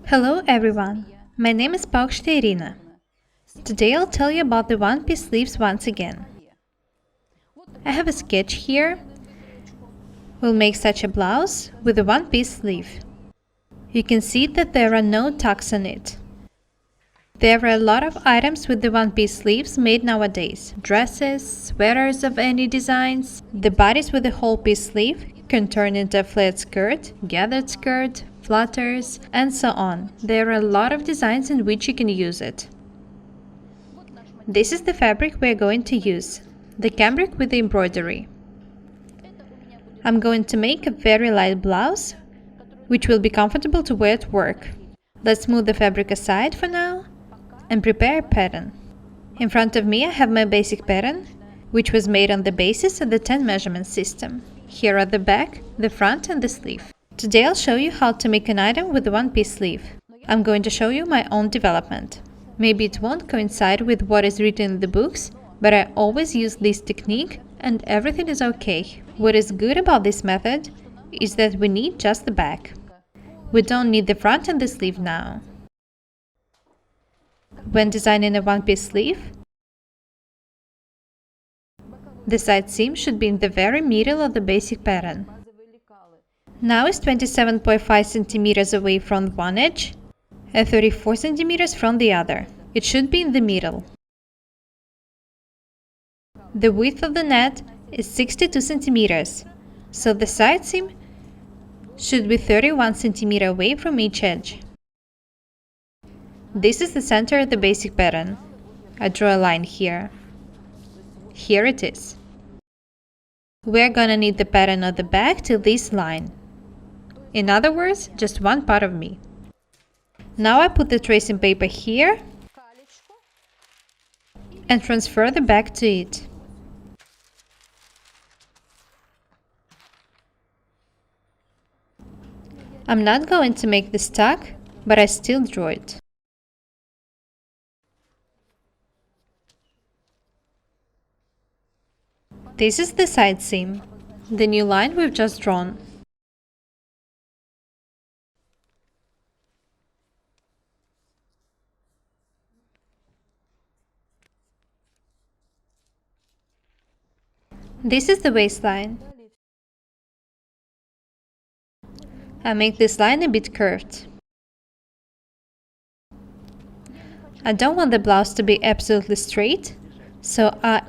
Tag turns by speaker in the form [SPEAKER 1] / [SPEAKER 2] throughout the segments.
[SPEAKER 1] Hello everyone, my name is Paukšte Irina. Today I'll tell you about the one-piece sleeves once again. I have a sketch here. We'll make such a blouse with a one-piece sleeve. You can see that there are no tucks on it. There are a lot of items with the one-piece sleeves made nowadays. Dresses, sweaters of any designs. The bodice with the whole piece sleeve can turn into a flat skirt, gathered skirt, flutters, and so on. There are a lot of designs in which you can use it. This is the fabric we are going to use, the cambric with the embroidery. I'm going to make a very light blouse, which will be comfortable to wear at work. Let's move the fabric aside for now and prepare a pattern. In front of me I have my basic pattern, which was made on the basis of the 10 measurement system. Here are the back, the front and the sleeve. Today I'll show you how to make an item with a one-piece sleeve. I'm going to show you my own development. Maybe it won't coincide with what is written in the books, but I always use this technique and everything is okay. What is good about this method is that we need just the back. We don't need the front and the sleeve now. When designing a one-piece sleeve, the side seam should be in the very middle of the basic pattern. Now is 27.5 centimeters away from one edge and 34 centimeters from the other. It should be in the middle. The width of the net is 62 centimeters, so the side seam should be 31 centimeters away from each edge. This is the center of the basic pattern. I draw a line here. Here it is. We're gonna need the pattern of the back to this line. In other words, just one part of me. Now I put the tracing paper here and transfer the back to it. I'm not going to make this tuck, but I still draw it. This is the side seam, the new line we've just drawn. This is the waistline. I make this line a bit curved. I don't want the blouse to be absolutely straight, so I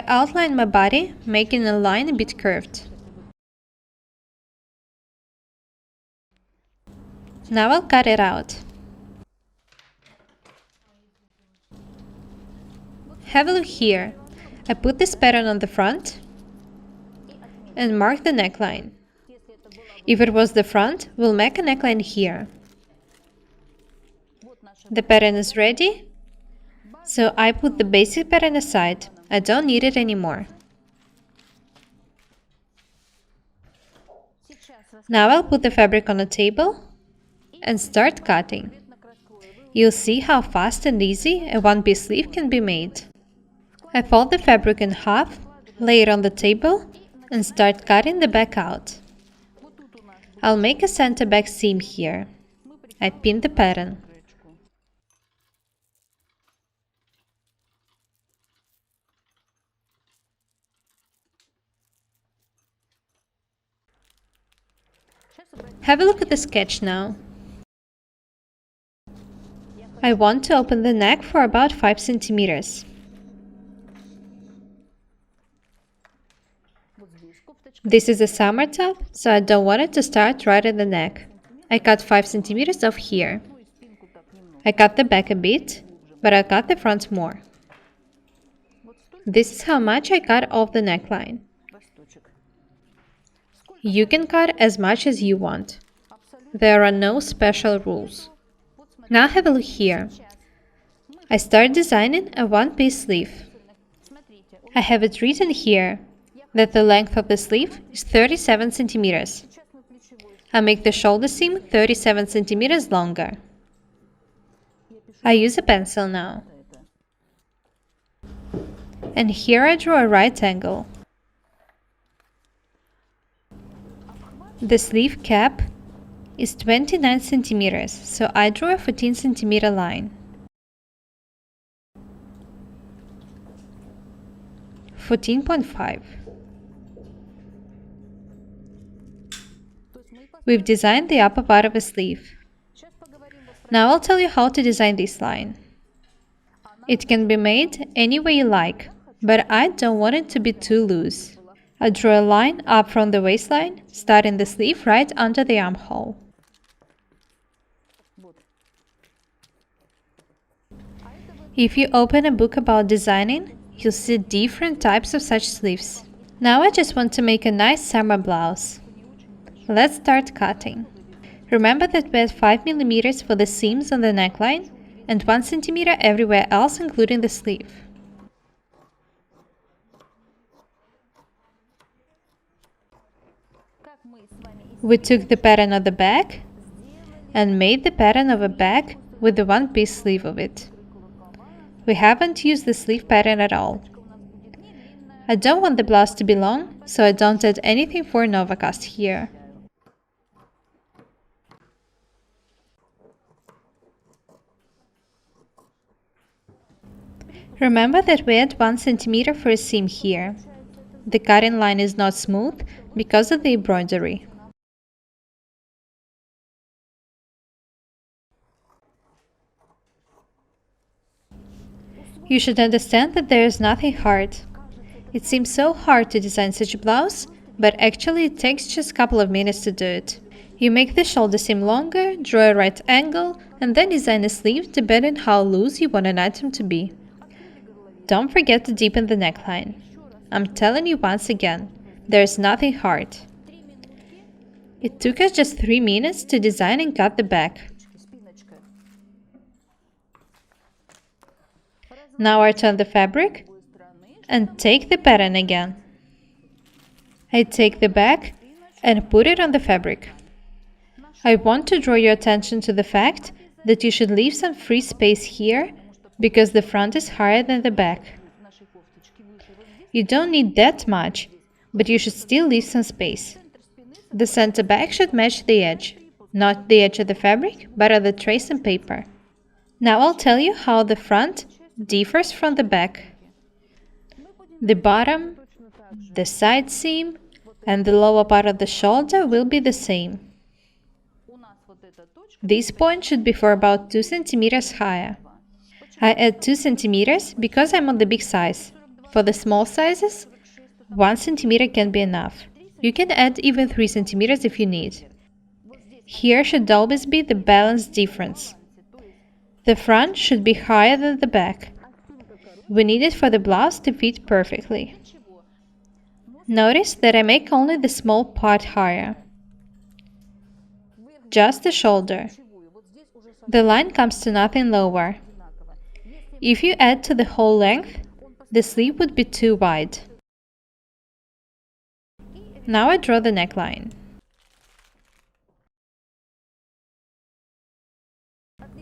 [SPEAKER 1] outline my body, making a line a bit curved. Now I'll cut it out. Have a look here. I put this pattern on the front and mark the neckline. If it was the front, we'll make a neckline here. The pattern is ready, so I put the basic pattern aside. I don't need it anymore. Now I'll put the fabric on a table and start cutting. You'll see how fast and easy a one-piece sleeve can be made. I fold the fabric in half, lay it on the table, and start cutting the back out. I'll make a center back seam here. I pin the pattern. Have a look at the sketch now. I want to open the neck for about 5 centimeters. This is a summer top, so I don't want it to start right at the neck. I cut 5 centimeters off here. I cut the back a bit, but I cut the front more. This is how much I cut off the neckline. You can cut as much as you want. There are no special rules. Now have a look here. I start designing a one-piece sleeve. I have it written here that the length of the sleeve is 37 centimeters. I make the shoulder seam 37 centimeters longer. I use a pencil now. And here I draw a right angle. The sleeve cap is 29 centimeters, so I drew a 14 centimeter line. 14.5. We've designed the upper part of a sleeve. Now I'll tell you how to design this line. It can be made any way you like, but I don't want it to be too loose. I draw a line up from the waistline, starting the sleeve right under the armhole. If you open a book about designing, you'll see different types of such sleeves. Now I just want to make a nice summer blouse. Let's start cutting. Remember that we had 5 mm for the seams on the neckline and 1 cm everywhere else, including the sleeve. We took the pattern of the back and made the pattern of a bag with the one-piece sleeve of it. We haven't used the sleeve pattern at all. I don't want the blouse to be long, so I don't add anything for an overcast here. Remember that we add 1 cm for a seam here. The cutting line is not smooth because of the embroidery. You should understand that there is nothing hard. It seems so hard to design such a blouse, but actually it takes just a couple of minutes to do it. You make the shoulder seam longer, draw a right angle, and then design a sleeve depending how loose you want an item to be. Don't forget to deepen the neckline. I'm telling you once again, there is nothing hard. It took us just 3 minutes to design and cut the back. Now I turn the fabric and take the pattern again. I take the back and put it on the fabric. I want to draw your attention to the fact that you should leave some free space here because the front is higher than the back. You don't need that much, but you should still leave some space. The center back should match the edge, not the edge of the fabric, but of the trace and paper. Now I'll tell you how the front differs from the back. The bottom, the side seam, and the lower part of the shoulder will be the same. This point should be for about 2 centimeters higher. I add 2 centimeters because I'm on the big size. For the small sizes, 1 centimeter can be enough. You can add even 3 centimeters if you need. Here should always be the balance difference. The front should be higher than the back. We need it for the blouse to fit perfectly. Notice that I make only the small part higher. Just the shoulder. The line comes to nothing lower. If you add to the whole length, the sleeve would be too wide. Now I draw the neckline.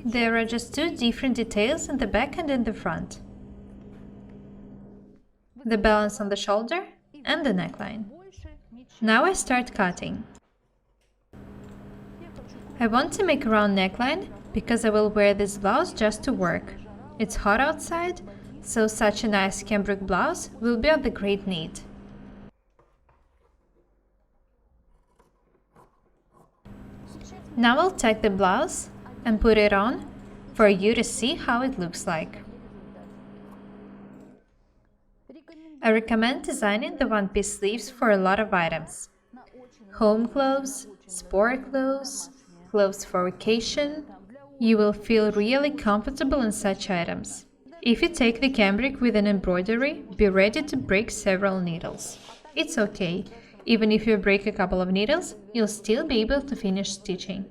[SPEAKER 1] There are just 2 different details in the back and in the front. The balance on the shoulder and the neckline. Now I start cutting. I want to make a round neckline because I will wear this blouse just to work. It's hot outside, so such a nice cambric blouse will be of the great need. Now I'll take the blouse and put it on for you to see how it looks like. I recommend designing the one-piece sleeves for a lot of items. Home clothes, sport clothes, clothes for vacation. You will feel really comfortable in such items. If you take the cambric with an embroidery, be ready to break several needles. It's okay. Even if you break a couple of needles, you'll still be able to finish stitching.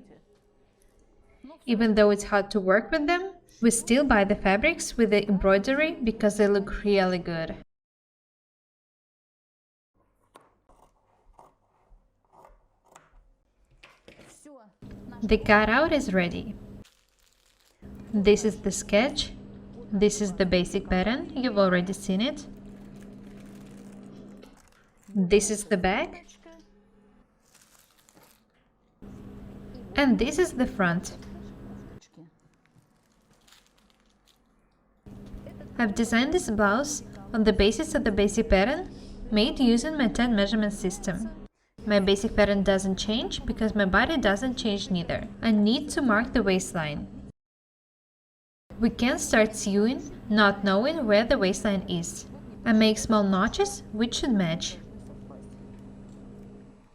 [SPEAKER 1] Even though it's hard to work with them, we still buy the fabrics with the embroidery because they look really good. The cutout is ready. This is the sketch. This is the basic pattern. You've already seen it. This is the back. And this is the front. I've designed this blouse on the basis of the basic pattern made using my 10 measurement system. My basic pattern doesn't change because my body doesn't change neither. I need to mark the waistline. We can start sewing not knowing where the waistline is. I make small notches which should match.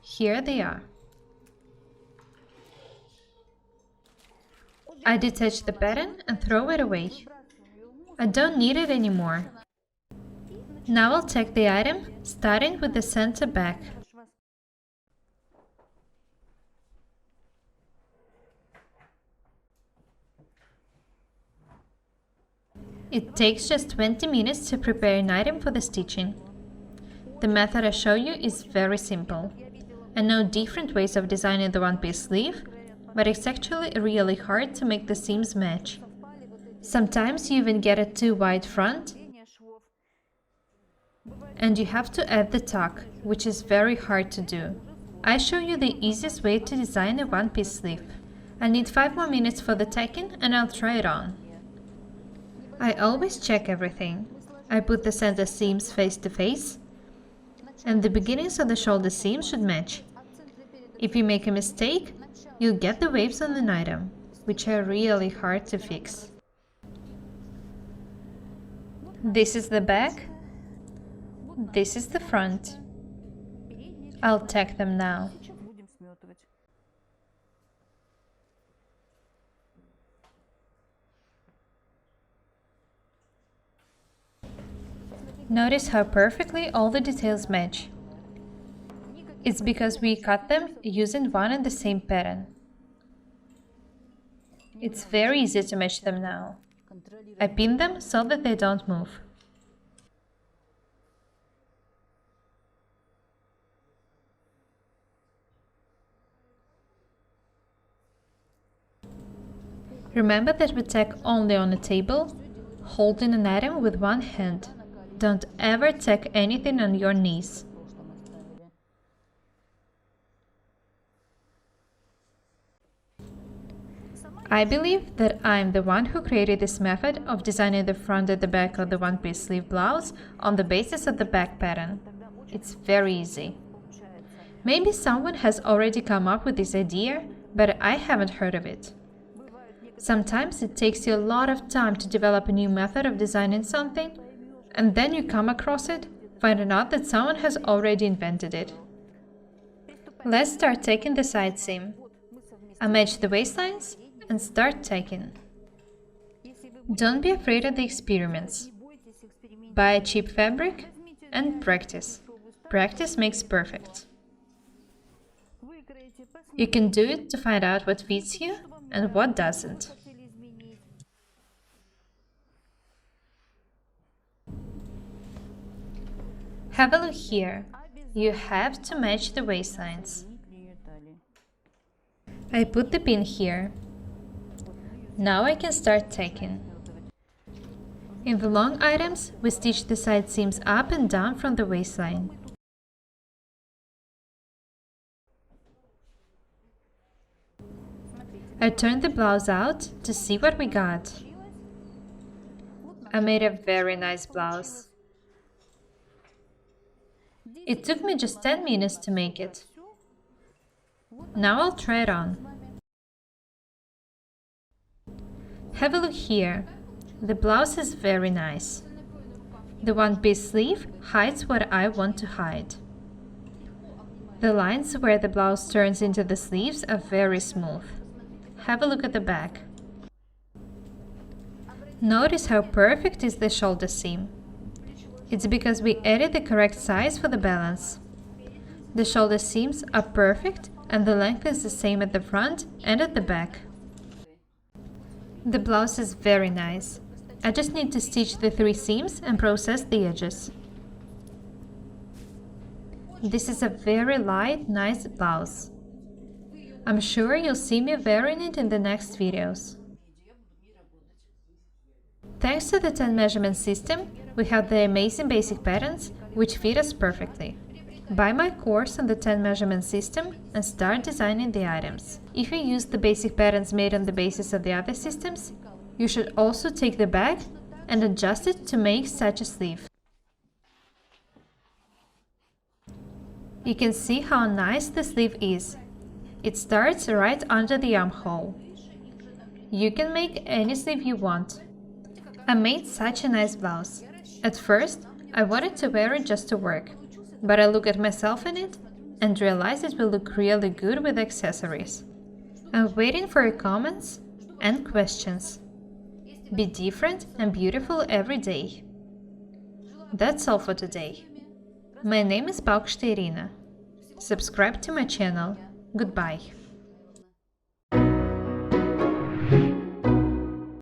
[SPEAKER 1] Here they are. I detach the pattern and throw it away. I don't need it anymore. Now I'll tack the item, starting with the center back. It takes just 20 minutes to prepare an item for the stitching. The method I show you is very simple. I know different ways of designing the one-piece sleeve, but it's actually really hard to make the seams match. Sometimes you even get a too wide front, and you have to add the tuck, which is very hard to do. I show you the easiest way to design a one-piece sleeve. I need 5 more minutes for the tacking and I'll try it on. I always check everything. I put the center seams face to face, and the beginnings of the shoulder seams should match. If you make a mistake, you'll get the waves on an item, which are really hard to fix. This is the back. This is the front. I'll tack them now. Notice how perfectly all the details match. It's because we cut them using one and the same pattern. It's very easy to match them now. I pin them so that they don't move. Remember that we tack only on a table, holding an item with one hand. Don't ever tack anything on your knees. I believe that I'm the one who created this method of designing the front and the back of the one-piece sleeve blouse on the basis of the back pattern. It's very easy. Maybe someone has already come up with this idea, but I haven't heard of it. Sometimes it takes you a lot of time to develop a new method of designing something, and then you come across it, finding out that someone has already invented it. Let's start tacking the side seam. I match the waistlines and start tacking. Don't be afraid of the experiments. Buy a cheap fabric and practice. Practice makes perfect. You can do it to find out what fits you and what doesn't. Have a look here. You have to match the waistlines. I put the pin here. Now I can start tacking. In the long items, we stitch the side seams up and down from the waistline. I turned the blouse out to see what we got. I made a very nice blouse. It took me just 10 minutes to make it. Now I'll try it on. Have a look here. The blouse is very nice. The one-piece sleeve hides what I want to hide. The lines where the blouse turns into the sleeves are very smooth. Have a look at the back. Notice how perfect is the shoulder seam. It's because we added the correct size for the balance. The shoulder seams are perfect and the length is the same at the front and at the back. The blouse is very nice. I just need to stitch the 3 seams and process the edges. This is a very light, nice blouse. I'm sure you'll see me wearing it in the next videos. Thanks to the 10 measurement system, we have the amazing basic patterns which fit us perfectly. Buy my course on the 10 measurement system and start designing the items. If you use the basic patterns made on the basis of the other systems, you should also take the bag and adjust it to make such a sleeve. You can see how nice the sleeve is. It starts right under the armhole. You can make any sleeve you want. I made such a nice blouse. At first, I wanted to wear it just to work, but I looked at myself in it and realized it will look really good with accessories. I'm waiting for your comments and questions. Be different and beautiful every day. That's all for today. My name is Paukšte Irina. Subscribe to my channel. Goodbye.